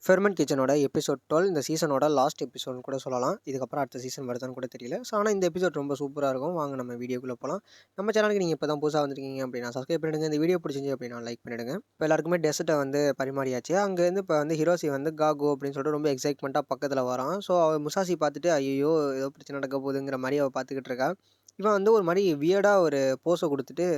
Ferment கிச்சனோட episode 12 இந்த சீசனோட last எபிசோட்னு கூட சொல்லலாம். இதுக்கப்புறம் அடுத்த சீசன் வருதான்னு கூட தெரியல. ஸோ ஆனால் இந்த எபிசோட் ரொம்ப சூப்பராக இருக்கும். வாங்க நம்ம வீடியோக்குள்ளே போகலாம். நம்ம சேனலுக்கு நீங்கள் இப்போ தான் புதுசாக வந்திருக்கீங்க அப்படின்னா சப்ஸ்கிரைப் பண்ணிடுங்க. இந்த வீடியோ பிடிச்சிருந்துச்சு அப்படின்னா லைக் பண்ணிடுங்க. இப்போ எல்லாருக்குமே டெசர்ட்டை வந்து பரிமாறியாச்சு. அங்கேருந்து இப்போ வந்து ஹிரோசி வந்து காகோ அப்படின்னு சொல்லிட்டு ரொம்ப எக்ஸைட்மெண்ட்டாக பக்கத்தில் வரான். ஸோ அவள் முசாசி பார்த்துட்டு ஐயோ ஏதோ பிரச்சனை நடக்க போகுதுங்கிற மாதிரி அவள் பார்த்துக்கிட்டு இருக்கா. இவன் வந்து ஒரு மாதிரி வியர்டாக ஒரு போஸை கொடுத்துட்டு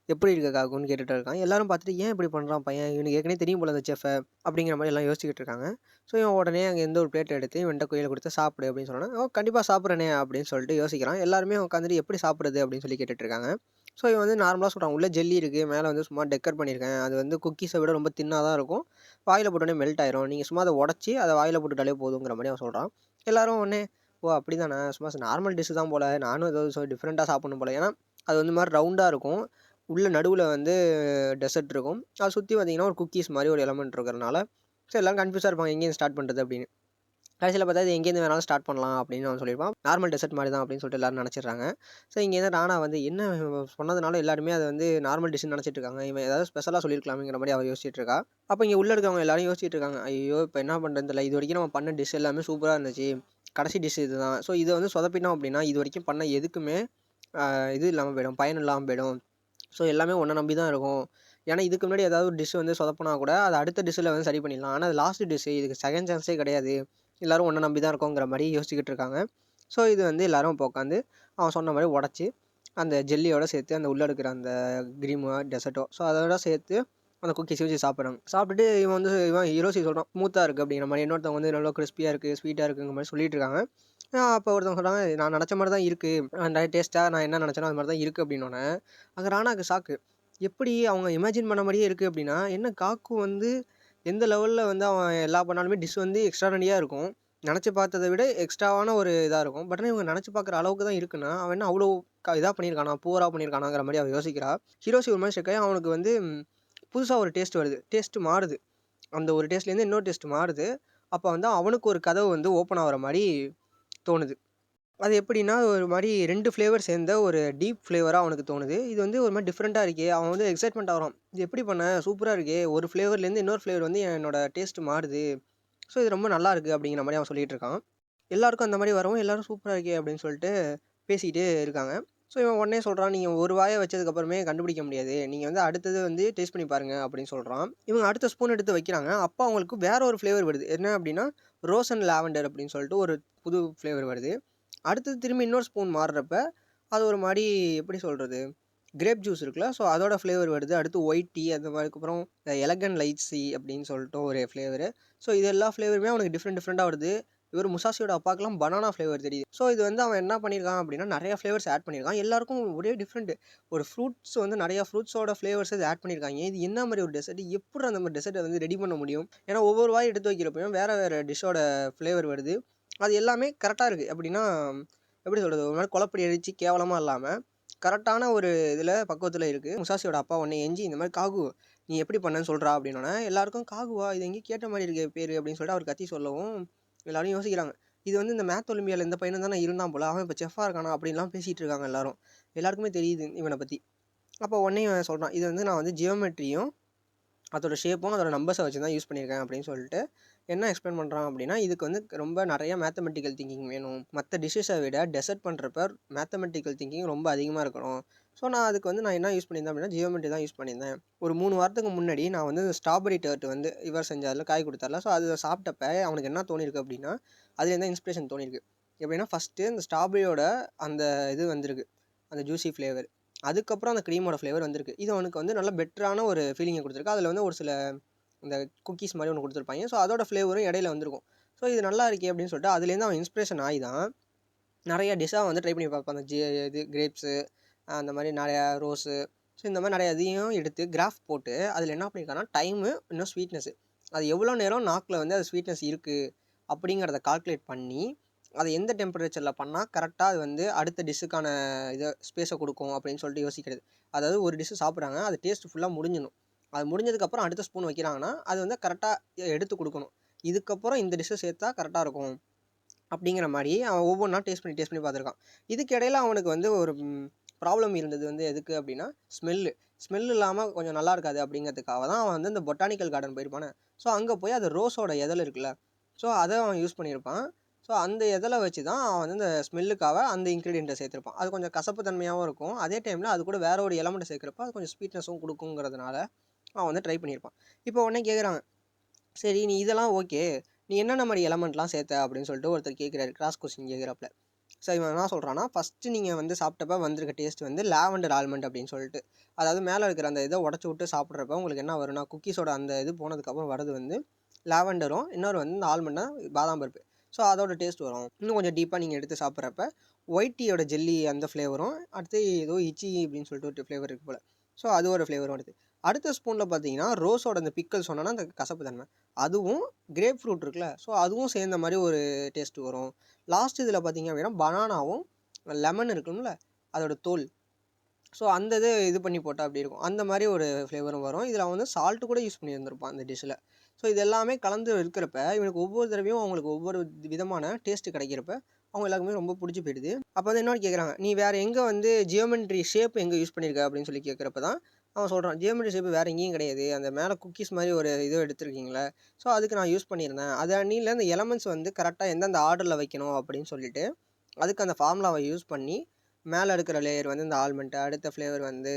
எப்படி இருக்க காகுன்னு கேட்டுட்டு இருக்கான். எல்லாரும் பார்த்துட்டு ஏன் இப்படி பண்ணுறான் பையன், இவனுக்கு ஏற்கனவே தெரியும் போல அந்த செஃபை அப்படிங்கிற மாதிரி எல்லாம் யோசிச்சுக்கிட்டு இருக்காங்க. ஸோ இவன் உடனே அங்கே எந்த ஒரு பிளேட் எடுத்து இவன்ட்ட கையில் கொடுத்து சாப்பிடு அப்படின்னு சொன்னான். ஓ கண்டிப்பாக சாப்பிட்றேனே அப்படின்னு சொல்லிட்டு யோசிக்கிறான். எல்லாருமே உட்காந்துட்டு எப்படி சாப்பிட்றது அப்படின்னு சொல்லி கேட்டுட்டு இருக்காங்க. ஸோ இவன் வந்து நார்மலாக சொல்கிறான், உள்ளே ஜெல்லி இருக்குது, மேலே வந்து சும்மா டெக்கர் பண்ணியிருக்கேன், அது வந்து குக்கீஸை விட ரொம்ப தின்னாக தான் இருக்கும், வாயில் போட்டோடனே மெல்ட் ஆயிரும், நீங்கள் சும்மா அதை உடச்சி அதை வாயில் போட்டுட்டாலே போதுங்கிற மாதிரி அவன் சொல்கிறான். எல்லாரும் உடனே ஓ அப்படி தானே, சும்மா நார்மல் டிஷ்ஷு தான் போல், நானும் ஏதாவது டிஃப்ரெண்ட்டாக சாப்பிடணும் போல், ஏன்னா அது வந்து மாதிரி ரவுண்டாக இருக்கும், உள்ள நடுவில் வந்து டெசர்ட் இருக்கும், அதை சுற்றி பார்த்தீங்கன்னா ஒரு குக்கீஸ் மாதிரி ஒரு எலமெண்ட் இருக்கிறனால ஸோ எல்லாம் கன்ஃபியூஸாக இருப்பாங்க எங்கேயும் ஸ்டார்ட் பண்ணுறது அப்படின்னு. கடைசியில் பார்த்தா இது எங்கேருந்து வேணாலும் ஸ்டார்ட் பண்ணலாம் அப்படின்னு அவன் சொல்லியிருப்பான். நார்மல் டெசர்ட் மாதிரி தான் அப்படின்னு சொல்லிட்டு எல்லாரும் நினச்சிடுறாங்க. ஸோ இங்கேருந்து ராணா வந்து என்ன சொன்னதுனால எல்லாருமே அதை வந்து நார்மல் டிஷ்ஷுன்னு நினச்சிட்டு இருக்காங்க, இவன் ஏதாவது ஸ்பெஷலாக சொல்லியிருக்கலாம்ங்கிற மாதிரி அவள் யோசிச்சுட்டு இருக்கா. அப்போ இங்கே உள்ள இருக்கவங்க எல்லாரும் யோசிச்சுட்டு இருக்காங்க, ஐயோ இப்போ என்ன பண்ணுறது இல்லை, இது வரைக்கும் நம்ம பண்ண டிஷ் எல்லாமே சூப்பராக இருந்துச்சு, கடைசி டிஷ் இது தான், ஸோ இதை வந்து சொதப்பினோம் அப்படின்னா இது வரைக்கும் பண்ண எதுக்குமே இது இல்லாமல் போயிடும், பயன் இல்லாமல் போயிடும், ஸோ எல்லாமே ஒன்றை நம்பி தான் இருக்கும், ஏன்னா இதுக்கு முன்னாடி ஏதாவது ஒரு டிஷ் வந்து சொதப்பினா கூட அது அடுத்த டிஷ்ஷில் வந்து சரி பண்ணிடலாம், ஆனால் அது லாஸ்ட் டிஷ்ஷு, இதுக்கு செகண்ட் சான்ஸே கிடையாது, எல்லோரும் ஒன்றை நம்பி தான் இருக்கோங்கிற மாதிரி யோசிச்சுக்கிட்டு இருக்காங்க. ஸோ இது வந்து எல்லோரும் இப்போ உட்காந்து அவன் சொன்ன மாதிரி உடச்சி அந்த ஜெல்லியோட சேர்த்து அந்த உள்ளே இருக்கிற அந்த கிரீமோ டெசர்ட்டோ ஸோ அதோட சேர்த்து அந்த குக்கீஸ் வச்சு சாப்பிட்றாங்க. சாப்பிட்டுட்டு இவன் ஹீரோசி சொல்கிறான் ஸ்மூத்தாக இருக்குது அப்படிங்கிற மாதிரி, இன்னொருத்தவங்க வந்து நல்லா கிறிஸ்பியாக இருக்குது ஸ்வீட்டாக இருக்குங்கிற மாதிரி சொல்லிட்டு இருக்காங்க. அப்போ ஒருத்தவங்க சொல்கிறாங்க நான் நினச்ச மாதிரி தான் இருக்குது, டேஸ்ட்டாக நான் என்ன நினச்சேனோ அது மாதிரி தான் இருக்குது அப்படின்னோடனே அங்கே ராணாக்கு ஷாக்கு. எப்படி அவங்க இமேஜின் பண்ண மாதிரியே இருக்குது அப்படின்னா, என்ன காக்கு வந்து எந்த லெவலில் வந்து அவன் எல்லா பண்ணாலுமே டிஷ் வந்து எக்ஸ்ட்ரானரியாக இருக்கும், நினச்சி பார்த்ததை விட எக்ஸ்ட்ராவான ஒரு இதாக இருக்கும், பட் ஆனால் இவங்க நினச்சி பார்க்குற அளவுக்கு தான் இருக்குன்னா அவன் என்ன அவ்வளோ இதாக பண்ணியிருக்கானா, பூராக பண்ணியிருக்கானாங்கிற மாதிரி அவன் யோசிக்கிறா. ஹீரோசி ஒரு மாதிரி ஷெக்காய், அவனுக்கு வந்து புதுசாக ஒரு டேஸ்ட் வருது, டேஸ்ட்டு மாறுது, அந்த ஒரு டேஸ்ட்லேருந்து இன்னொரு டேஸ்ட் மாறுது. அப்போ வந்து அவனுக்கு ஒரு கதவு வந்து ஓப்பன் ஆகிற மாதிரி தோணுது. அது எப்படின்னா ஒரு மாதிரி 2 ஃப்ளேவர் சேர்ந்த ஒரு டீப் ஃப்ளேவராக அவனுக்கு தோணுது. இது வந்து ஒரு மாதிரி டிஃப்ரெண்ட்டாக இருக்கே, அவன் வந்து எக்ஸைட்மெண்ட் ஆகிறான், இது எப்படி பண்ண சூப்பராக இருக்கே, ஒரு ஃப்ளேவர்லேருந்து இன்னொரு ஃப்ளேவர் வந்து என்னோட டேஸ்ட் மாறுது, ஸோ இது ரொம்ப நல்லா இருக்குது அப்படிங்கிற மாதிரி அவன் சொல்லிகிட்டு இருக்கான். எல்லாருக்கும் அந்த மாதிரி வரவும் எல்லோரும் சூப்பராக இருக்கே அப்படின்னு சொல்லிட்டு பேசிகிட்டே இருக்காங்க. ஸோ இவன் உடனே சொல்கிறான், நீங்கள் ஒரு வாயை வச்சதுக்கப்புறமே கண்டுபிடிக்க முடியாது, நீங்கள் வந்து அடுத்தது வந்து டேஸ்ட் பண்ணி பாருங்கள் அப்படின்னு சொல்கிறான். இவங்க அடுத்த ஸ்பூன் எடுத்து வைக்கிறாங்க. அப்போ அவங்களுக்கு வேற ஒரு ஃப்ளேவர் வருது, என்ன அப்படின்னா ரோஸ் அண்ட் லாவெண்டர் அப்படின்னு சொல்லிட்டு ஒரு புது ஃப்ளேவர் வருது. அடுத்தது திரும்பி இன்னொரு ஸ்பூன் மாறுறப்ப அது ஒரு மாதிரி எப்படி சொல்கிறது, கிரேப் ஜூஸ் இருக்குல்ல, ஸோ அதோட ஃப்ளேவர் வருது. அடுத்து ஒயிட் டீ, அந்த அதுக்கப்புறம் எலகன் லைட் சி அப்படின்னு சொல்லிட்டு ஒரு ஃப்ளேவரு. ஸோ இது எல்லா ஃப்ளேவருமே அவனுக்கு டிஃப்ரெண்ட்டாக வருது. இவர் முசாசியோட அப்பாக்கெல்லாம் பனானா ஃப்ளேவர் தெரியுது. ஸோ இது வந்து அவன் என்ன பண்ணியிருக்கான் அப்படின்னா நிறையா ஃப்ளேவர்ஸ் ஆட் பண்ணியிருக்கான். எல்லாருக்கும் ஒரே டிஃப்ரெண்ட், ஒரு ஃப்ரூட்ஸ் வந்து நிறையா ஃப்ரூட்ஸோட ஃப்ளேவர்ஸ் இது ஆட் பண்ணியிருக்காங்க. இது என்ன மாதிரி ஒரு டெசர்ட், எப்படி அந்த மாதிரி டெசர்ட்டை வந்து ரெடி பண்ண முடியும், ஏன்னா ஒவ்வொரு வாய் எடுத்து வைக்கிறப்பையும் வேறு டிஷ்ஷோட ஃப்ளேவர் வருது, அது எல்லாமே கரெக்டாக இருக்குது. அப்படின்னா எப்படி சொல்கிறது, ஒரு மாதிரி குழப்படி அடித்து கேவலமாக இல்லாமல் கரெக்டான ஒரு இதில் பக்குவத்தில் இருக்குது. முசாசியோட அப்பா உடனே எஞ்சி இந்த மாதிரி காகு நீ எப்படி பண்ணேன்னு சொல்கிறா அப்படின்னோடனே எல்லாருக்கும் காகுவா இது எங்கேயும் கேட்ட மாதிரி இருக்க பேர் அப்படின்னு சொல்லிட்டு அவர் கத்தி சொல்லவும் எல்லாரும் யோசிக்கிறாங்க, இது வந்து இந்த மேத் ஒலிம்பியாவில் இந்த பையனும் தானே இருந்தான் போல், அவன் இப்போ செஃபாக இருக்கானா அப்படின்லாம் பேசிகிட்டு இருக்காங்க எல்லாருக்குமே தெரியுது இவனை பற்றி. அப்போ உடனே இவன் சொல்கிறான், இது வந்து நான் வந்து ஜியோமெட்ரியும் அதோட ஷேப்பும் அதோட நம்பர்ஸை வச்சு தான் யூஸ் பண்ணியிருக்கேன் அப்படின்னு சொல்லிட்டு என்ன எக்ஸ்பிளைன் பண்ணுறான் அப்படின்னா, இதுக்கு வந்து ரொம்ப நிறையா மேத்தமெட்டிக்கல் திங்கிங் வேணும், மற்ற டிஷ்ஷஸை விட டெசர்ட் பண்ணுறப்ப மேத்தமெட்டிக்கல் திங்கிங் ரொம்ப அதிகமாக இருக்கணும். ஸோ நான் அதுக்கு வந்து நான் என்ன யூஸ் பண்ணியிருந்தேன் அப்படின்னா ஜியோமெட்ரி தான் யூஸ் பண்ணியிருந்தேன். ஒரு 3 வாரத்துக்கு முன்னாடி நான் வந்து ஸ்ட்ராபெரி டர்ட் வந்து இவர் செஞ்சாரில் காய் கொடுத்தார்ல, ஸோ அதை சாப்பிட்டப்ப அவனுக்கு என்ன தோணிருக்கு அப்படின்னா அதுலேருந்து தான் இன்ஸ்பிரேஷன் தோணிருக்கு. எப்படின்னா ஃபஸ்ட்டு இந்த ஸ்ட்ராபெரியோட அந்த இது வந்திருக்கு, அந்த ஜூஸி ஃப்ளேவர், அதுக்கப்புறம் அந்த க்ரீமோட ஃப்ளேவர் வந்திருக்கு. இது அவனுக்கு வந்து நல்ல பெட்டரான ஒரு ஃபீலிங்கை கொடுத்துருக்கு. அதில் வந்து ஒரு சில இந்த குக்கீஸ் மாதிரி ஒன்று கொடுத்துருப்பாங்க, ஸோ அதோட ஃப்ளேவரும் இடையில வந்திருக்கும். ஸோ இது நல்லா இருக்கே அப்படின்னு சொல்லிட்டு அதுலேருந்து அவன் இன்ஸ்பிரேஷன் ஆகி தான் நிறையா டிஷ்ஷாக வந்து ட்ரை பண்ணி பார்ப்பான். அந்த இது கிரேப்ஸு, அந்த மாதிரி நிறையா ரோஸு, ஸோ இந்த மாதிரி நிறையா இதையும் எடுத்து கிராஃப் போட்டு அதில் என்ன பண்ணியிருக்காங்கன்னா டைமு இன்னும் ஸ்வீட்னஸ்ஸு, அது எவ்வளோ நேரம் நாக்கில் வந்து அது ஸ்வீட்னஸ் இருக்குது அப்படிங்கிறத கால்குலேட் பண்ணி அதை எந்த டெம்பரேச்சரில் பண்ணால் கரெக்டாக அது வந்து அடுத்த டிஷ்ஷுக்கான இதை ஸ்பேஸை கொடுக்கும் அப்படின்னு சொல்லிட்டு யோசிக்கிறது. அதாவது ஒரு டிஷ்ஷு சாப்பிட்றாங்க, அது டேஸ்ட் ஃபுல்லாக முடிஞ்சிடணும், அது முடிஞ்சதுக்கப்புறம் அடுத்த ஸ்பூன் வைக்கிறாங்கன்னா அது வந்து கரெக்டாக எடுத்து கொடுக்கணும், இதுக்கப்புறம் இந்த டிஷ்ஷை சேர்த்தா கரெக்டாக இருக்கும் அப்படிங்கிற மாதிரி அவன் ஒவ்வொன்றா டேஸ்ட் பண்ணி பார்த்துருக்கான். இதுக்கு இடையில அவனுக்கு வந்து ஒரு ப்ராப்ளம் இருந்தது வந்து எதுக்கு அப்படின்னா ஸ்மெல்லு. ஸ்மெல் இல்லாமல் கொஞ்சம் நல்லா இருக்காது அப்படிங்கிறதுக்காக தான் அவன் வந்து இந்த பொட்டானிக்கல் கார்டன் போயிருப்பானே. ஸோ அங்கே போய் அது ரோஸோட இதழ் இருக்குல்ல, ஸோ அதை அவன் யூஸ் பண்ணியிருப்பான். ஸோ அந்த இதழை வச்சு தான் அவன் வந்து இந்த ஸ்மெல்லுக்காக அந்த இன்க்ரீடியண்ட்டை சேர்த்துருப்பான். அது கொஞ்சம் கசப்பு தன்மையாகவும் இருக்கும், அதே டைமில் அது கூட வேற ஒரு எலமெண்ட்டை சேர்க்குறப்ப அது கொஞ்சம் ஸ்வீட்னஸும் கொடுக்குங்கிறதுனால அவன் வந்து ட்ரை பண்ணியிருப்பான். இப்போ உடனே கேட்குறாங்க, சரி நீ இதெல்லாம் ஓகே, நீ என்னென்ன மாதிரி எலமெண்ட்லாம் சேர்த்த அப்படின்னு சொல்லிட்டு ஒருத்தர் கேட்குறாரு, கிராஸ் கொஸ்டின் கேட்குறப்பல. ஸோ இவன் என்ன சொல்கிறான்னா, ஃபஸ்ட்டு நீங்கள் வந்து சாப்பிட்டப்ப வந்திருக்க டேஸ்ட் வந்து லாவெண்டர் ஆல்மண்ட் அப்படின்னு சொல்லிட்டு, அதாவது மேலே இருக்கிற அந்த இதை உடச்சி விட்டு சாப்பிட்றப்ப உங்களுக்கு என்ன வரும்னா, குக்கீஸோட அந்த இது போனதுக்கப்புறம் வரது வந்து லாவெண்டரும், இன்னொரு வந்து இந்த ஆல்மண்ட்னா பாதாம் பருப்பு. ஸோ அதோட டேஸ்ட் வரும். இன்னும் கொஞ்சம் டீப்பாக நீங்கள் எடுத்து சாப்பிட்றப்ப ஒயிட் டீயோட ஜெல்லி அந்த ஃப்ளேவரும், அடுத்து ஏதோ இச்சி அப்படின்னு சொல்லிட்டு ஒரு ஃப்ளேவர் இருக்குது போல், ஸோ அது ஒரு ஃப்ளேவரும் வருது. அடுத்த ஸ்பூனில் பார்த்தீங்கன்னா ரோஸோட அந்த பிக்கல் சொன்னோன்னா அந்த கசப்பு தன்மை, அதுவும் கிரேப் ஃப்ரூட் இருக்குல்ல, ஸோ அதுவும் சேர்ந்த மாதிரி ஒரு டேஸ்ட் வரும். லாஸ்ட் இதில் பார்த்தீங்க அப்படின்னா பனானாவும் லெமன் இருக்கும்ல அதோட தோல், ஸோ அந்த இது பண்ணி போட்டால் அப்படி இருக்கும், அந்த மாதிரி ஒரு ஃப்ளேவரும் வரும். இதில் வந்து சால்ட்டு கூட யூஸ் பண்ணியிருந்திருப்பான் அந்த டிஷ்ஷில். ஸோ இது எல்லாமே கலந்து இருக்கிறப்ப இவனுக்கு ஒவ்வொரு தடவையும் அவங்களுக்கு ஒவ்வொரு விதமான டேஸ்ட்டு கிடைக்கிறப்ப அவங்க எல்லாருக்குமே ரொம்ப பிடிச்சி போயிடுது. அப்போ வந்து இன்னொன்று கேட்குறாங்க, நீ வேறு எங்கே வந்து ஜியோமெட்ரி ஷேப் எங்கே யூஸ் பண்ணியிருக்க அப்படின்னு சொல்லி கேட்குறப்ப தான் அவன் சொல்கிறான், ஜியோமெட்ரி ஷேப் வேறு எங்கேயும் கிடையாது, அந்த மேலே குக்கீஸ் மாதிரி ஒரு இது எடுத்துருக்கீங்களே, ஸோ அதுக்கு நான் யூஸ் பண்ணியிருந்தேன். அது அன்னியில் அந்த எலமெண்ட்ஸ் வந்து கரெக்டாக எந்தெந்த ஆர்டரில் வைக்கணும் அப்படின்னு சொல்லிட்டு அதுக்கு அந்த ஃபார்முலாவை யூஸ் பண்ணி மேலே இருக்கிற லேயர் வந்து இந்த ஆல்மண்ட்டு, அடுத்த ஃப்ளேவர் வந்து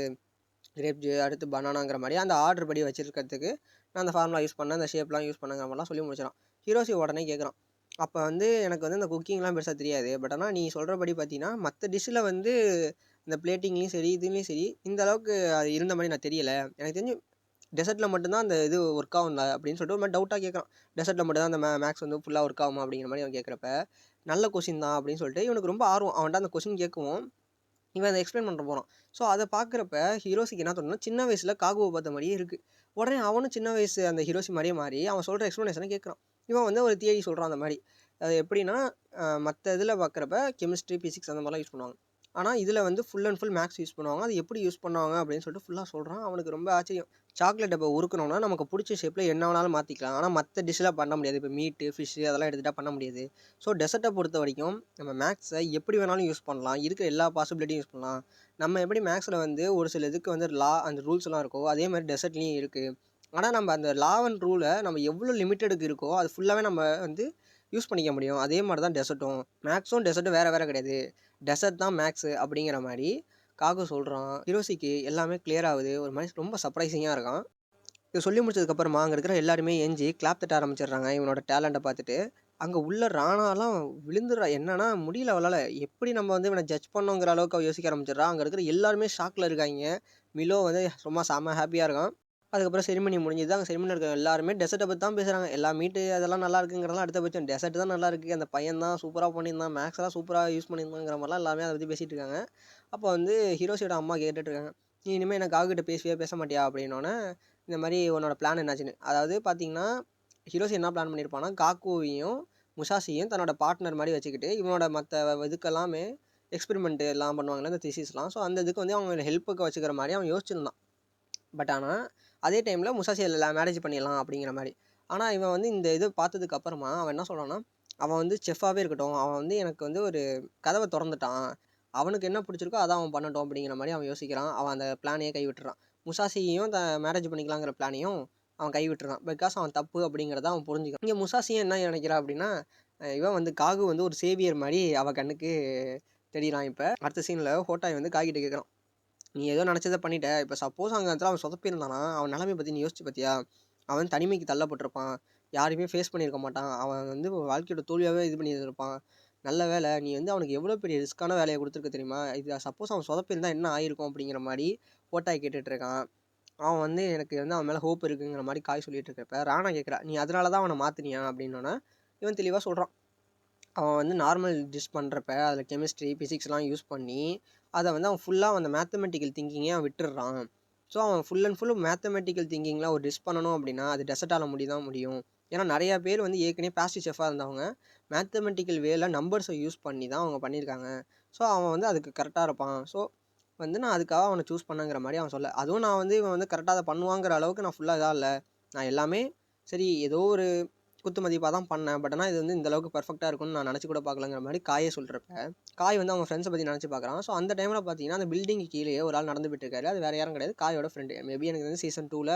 கிரேப் அடுத்து பனானாங்கிற மாதிரி அந்த ஆர்டர் படி வச்சுருக்கிறதுக்கு நான் அந்த ஃபார்முலா யூஸ் பண்ணேன், அந்த ஷேப்லாம் யூஸ் பண்ணுங்கிற மாதிரிலாம் சொல்லி முடிச்சிடான். ஹிரோஷி உடனே கேட்குறான், அப்போ வந்து எனக்கு வந்து இந்த குக்கிங்லாம் பெருசாக தெரியாது, பட் ஆனால் நீ சொல்கிறபடி பார்த்தீங்கன்னா மற்ற டிஷ்ஷில் வந்து இந்த பிளேட்டிங்லேயும் சரி இதுலேயும் சரி இந்த அளவுக்கு அது இருந்த மாதிரி நான் தெரியலை, எனக்கு தெரிஞ்சு டெசர்ட்டில் மட்டும்தான் அந்த இது ஒர்க் ஆகும் அப்படின்னு சொல்லிட்டு ஒரு மாதிரி டவுட்டாக கேட்குறான். டெசர்ட்டில் மட்டும் தான் அந்த மேக்ஸ் வந்து ஃபுல்லாக ஒர்க் ஆகுமா அப்படிங்கிற மாதிரி அவன் கேட்குறப்ப நல்ல கொஷின் தான் அப்படின்னு சொல்லிட்டு இவனுக்கு ரொம்ப ஆர்வம். அவன்கிட்ட அந்த கொஷின் கேட்கவும் இவன் அதை எக்ஸ்பிளைன் பண்ண போகிறான். ஸோ அதை பார்க்குறப்ப ஹீரோஸிக்கு என்ன தோணுன்னா, சின்ன வயசில் காகுவை பார்த்த மாதிரியே இருக்குது. உடனே அவனும் சின்ன வயசு அந்த ஹீரோஸி மாதிரியே மாறி அவன் சொல்கிற எக்ஸ்ப்ளனேஷனை கேட்குறான். இவன் வந்து ஒரு தியரி சொல்கிறான் அந்த மாதிரி. அது எப்படின்னா, மற்ற இதில் பார்க்குறப்ப கெமிஸ்ட்ரி ஃபிசிக்ஸ் அந்த மாதிரிலாம் யூஸ் பண்ணுவாங்க, ஆனால் இதில் வந்து full and full max use பண்ணுவாங்க. அது எப்படி யூஸ் பண்ணுவாங்க அப்படின்னு சொல்லிட்டு ஃபுல்லாக சொல்கிறான். அவனுக்கு ரொம்ப ஆச்சரியம். சாக்லேட் இப்போ உருக்கணும்னா நமக்கு பிடிச்ச ஷேப்பில் என்ன வேணாலும் மாற்றிக்கலாம், ஆனால் மற்ற டிஷ்ஷில் பண்ண முடியாது. இப்போ மீட்டு ஃபிஷ்ஷு அதெல்லாம் எடுத்துகிட்டா பண்ண முடியாது. ஸோ டெசர்ட்டை பொறுத்த வரைக்கும் நம்ம மேக்ஸை எப்படி வேணாலும் யூஸ் பண்ணலாம், இருக்கிற எல்லா பாசிபிலிட்டியும் யூஸ் பண்ணலாம். நம்ம எப்படி மேக்ஸில் வந்து ஒரு சில இதுக்கு வந்து அந்த ரூல்ஸ்லாம் இருக்கோ அதே மாதிரி டெசர்ட்லேயும் இருக்குது. ஆனால் நம்ம அந்த லா அண்ட் ரூலை நம்ம எவ்வளோ லிமிட்டடுக்கு இருக்கோ அது ஃபுல்லாகவே நம்ம வந்து யூஸ் பண்ணிக்க முடியும். அதே மாதிரி தான் டெசர்ட்டும். மேக்ஸும் டெசர்ட்டும் வேறு வேறு கிடையாது, டெசர்ட் தான் மேக்ஸு அப்படிங்கிற மாதிரி காகு சொல்கிறான். ஹிரோஷிக்கு எல்லாமே கிளியர் ஆகுது. ஒரு மாதிரி ரொம்ப சர்ப்ரைசிங்காக இருக்கான். இது சொல்லி முடிச்சதுக்கப்புறமா அங்கே இருக்கிற எல்லாருமே எஞ்சி கிளாப் தட்ட ஆரம்பிச்சிடுறாங்க இவனோட டேலண்ட்டை பார்த்துட்டு. அங்கே உள்ள ராணாலாம் விழுந்துடுறா, என்னன்னா முடியல அவளால், எப்படி நம்ம வந்து இவனை ஜட்ஜ் பண்ணோங்கிற அளவுக்கு அவள் யோசிக்க ஆரம்பிச்சிடுறா. அங்கே இருக்கிற எல்லாருமே ஷாக்கில் இருக்காங்க. மிலோ வந்து ரொம்ப செம்ம ஹாப்பியாக இருக்கான். அதுக்கப்புறம் செரிமனி முடிஞ்சுது. அங்கே செரிமனி இருக்க எல்லாருமே டெசர்ட்டை பற்றி தான் பேசுகிறாங்க. எல்லா மீட்டு அதெல்லாம் நல்லா இருக்குங்கிறதெல்லாம் அடுத்த பட்சம் டெசர்ட் தான் நல்லா இருக்குது, அந்த பையன் தான் சூப்பராக பண்ணியிருந்தான், மேக்ஸ்லாம் சூப்பராக யூஸ் பண்ணியிருந்தாங்கிற மாதிரிலாம் எல்லாமே அதை பற்றி பேசிகிட்டு இருக்காங்க. அப்போ வந்து ஹீரோஸியோட அம்மா கேட்டுட்ருக்காங்க, நீ இனிமேல் எனக்கு காகுகிட்ட பேசுவியா பேச மாட்டியா அப்படின்னோடனே, இந்த மாதிரி உன்னோட பிளான் என்னாச்சுன்னு. அதாவது பார்த்தீங்கன்னா ஹிரோஷி என்ன பிளான் பண்ணியிருப்பான்னா, காக்குவையும் முசாஷியும் தன்னோட பார்ட்னர் மாதிரி வச்சுக்கிட்டு இவனோட மற்ற இதுக்கெல்லாமே எக்ஸ்பெரிமெண்ட்டு எல்லாம் பண்ணுவாங்கள்ல இந்த திசிஸ்லாம், ஸோ அந்த இதுக்கு வந்து அவங்க ஹெல்ப்புக்கு வச்சுக்கிற மாதிரி அவன் யோசிச்சிருந்தான். பட் ஆனால் அதே டைமில் முசாஷி மேரேஜ் பண்ணிடலாம் அப்படிங்கிற மாதிரி. ஆனால் இவன் வந்து இந்த இது பார்த்ததுக்கு அப்புறமா அவன் என்ன சொல்கிறான்னா, அவன் வந்து செஃப்பாகவே இருக்கட்டும், அவன் வந்து எனக்கு வந்து ஒரு கதவை திறந்துட்டான், அவனுக்கு என்ன பிடிச்சிருக்கோ அதை அவன் பண்ணட்டும் அப்படிங்கிற மாதிரி அவன் யோசிக்கிறான். அவன் அந்த பிளானையே கைவிட்டுறான். முசாஷியையும் மேரேஜ் பண்ணிக்கலாங்கிற பிளானையும் அவன் கைவிட்டுறான். பிகாஸ் அவன் தப்பு அப்படிங்கிறத அவன் புரிஞ்சுக்கான். இங்கே முசாஷியும் என்ன நினைக்கிறான் அப்படின்னா, இவன் வந்து காகு வந்து ஒரு சேவியர் மாதிரி அவள் கண்ணுக்கு தெரியலாம். இப்போ அடுத்த சீனில் ஹோட்டாய் வந்து காகிட்ட கேட்குறான், நீ ஏதோ நினச்சதை பண்ணிட்ட, இப்போ சப்போஸ் அங்கே இடத்துல அவன் சொதப்பியிருந்தானா அவன் நிலைமை பற்றி நீ யோசிச்சு பார்த்தியா? அவன் தனிமைக்கு தள்ளப்பட்டிருப்பான், யாரையுமே ஃபேஸ் பண்ணியிருக்க மாட்டான், அவன் வந்து வாழ்க்கையோட தோல்வியாகவே இது பண்ணியிருப்பான். நல்ல வேலை நீ வந்து அவனுக்கு எவ்வளோ பெரிய ரிஸ்க்கான வேலையை கொடுத்துருக்க தெரியுமா? இது சப்போஸ் அவன் சொதப்பியிருந்தா என்ன ஆயிருக்கும் அப்படிங்கிற மாதிரி ஹோட்டாய் கேட்டுட்ருக்கான். அவன் வந்து எனக்கு வந்து அவன் மேலே ஹோப் இருக்குங்கிற மாதிரி காய் சொல்லிட்டு இருக்கப்ப ராணா கேட்குறா, நீ அதனால தான் அவனை மாற்றினியா அப்படின்னோன்னா இவன் தெளிவாக சொல்கிறான், அவன் வந்து நார்மல் டிஷ் பண்ணுறப்ப அதில் கெமிஸ்ட்ரி ஃபிசிக்ஸ்லாம் யூஸ் பண்ணி அதை வந்து அவன் ஃபுல்லாக அந்த மேத்தமெட்டிக்கல் திங்கிங்கே அவன் விட்டுடுறான். ஸோ அவன் ஃபுல் அண்ட் ஃபுல் மேத்தமெட்டிக்கல் திங்கிங்கில் ஒரு டிஷ் பண்ணணும் அப்படின்னா அது டெசர்ட்டால் தான் முடியும். ஏன்னா நிறையா பேர் வந்து ஏற்கனவே பாஸ்டிவ் செஃபாக இருந்தவங்க மேத்தமெட்டிக்கல் வேல நம்பர்ஸை யூஸ் பண்ணி தான் அவங்க பண்ணியிருக்காங்க. ஸோ அவன் வந்து அதுக்கு கரெக்டாக இருப்பான். ஸோ வந்து நான் அதுக்காக அவனை சூஸ் பண்ணங்கிற மாதிரி அவன் சொல்ல, அதுவும் நான் வந்து இவன் வந்து கரெக்டாக அதை பண்ணுவாங்கிற அளவுக்கு நான் ஃபுல்லாக இதாக இல்லை, நான் எல்லாமே சரி ஏதோ ஒரு குத்து மதிப்பாக தான் பண்ணேன். பட் ஆனால் இது வந்து இந்த அளவுக்கு பெர்ஃபெக்ட்டாக இருக்கும்னு நான் நினச்சி கூட பார்க்கலங்கிற மாதிரி காயே சொல்கிறப்ப, காய் வந்து அவங்க ஃப்ரெண்ட்ஸை பற்றி நினச்சி பார்க்குறான். ஸோ அந்த டைமில் பார்த்தீங்கன்னா அந்த பில்டிங்கு கீழேயே ஒரு ஆள் நடந்து போயிட்டு இருக்காரு. அது வேறு யாரும் கிடையாது, காயோட ஃப்ரெண்டு. மேபி எனக்கு வந்து சீசன் 2ல்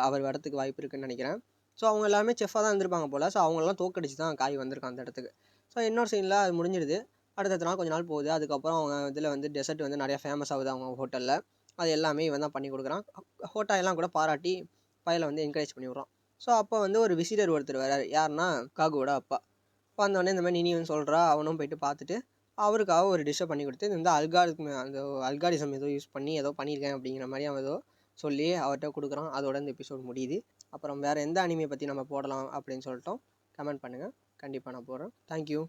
அவர் வரத்துக்கு வாய்ப்பு இருக்குன்னு நினைக்கிறேன். ஸோ அவங்க எல்லாருமே செஃப்பாக தான் இருந்திருப்பாங்க போல். ஸோ அவங்களெல்லாம் தோக்கடிச்சு தான் காய் வந்திருக்கான் அந்த இடத்துக்கு. ஸோ இன்னொரு சீனில் அது முடிஞ்சிடுது. அடுத்த நாள் கொஞ்ச நாள் போகுது. அதுக்கப்புறம் அவங்க இதில் வந்து டெசர்ட் வந்து நிறையா ஃபேமஸ் ஆகுது அவங்க ஹோட்டலில். அது எல்லாமே இவன் தான் பண்ணி கொடுக்குறான். ஹோட்டல் கூட பாராட்டி பையலை வந்து என்கரேஜ் பண்ணி விட்றான். ஸோ அப்போ வந்து ஒரு விசிட்டர் ஒருத்தர் வராரு. யாருன்னா காகுவோட அப்பா. வந்தோடனே இந்த மாதிரி நினியும் சொல்கிறா. அவனும் போயிட்டு பார்த்துட்டு அவருக்காக ஒரு டிஷ்ஷை பண்ணி கொடுத்து, இது வந்து அந்த அல்காரிசம் ஏதோ யூஸ் பண்ணி ஏதோ பண்ணியிருக்கேன் அப்படிங்கிற மாதிரி அவன் ஏதோ சொல்லி அவர்கிட்ட கொடுக்குறான். அதோட இந்த எபிசோட் முடியுது. அப்புறம் வேறு எந்த அனிமே பற்றி நம்ம போடலாம் அப்படின்னு சொல்லிட்டோம். கமெண்ட் பண்ணுங்கள், கண்டிப்பாக நான் போடுறேன். தேங்க்யூ.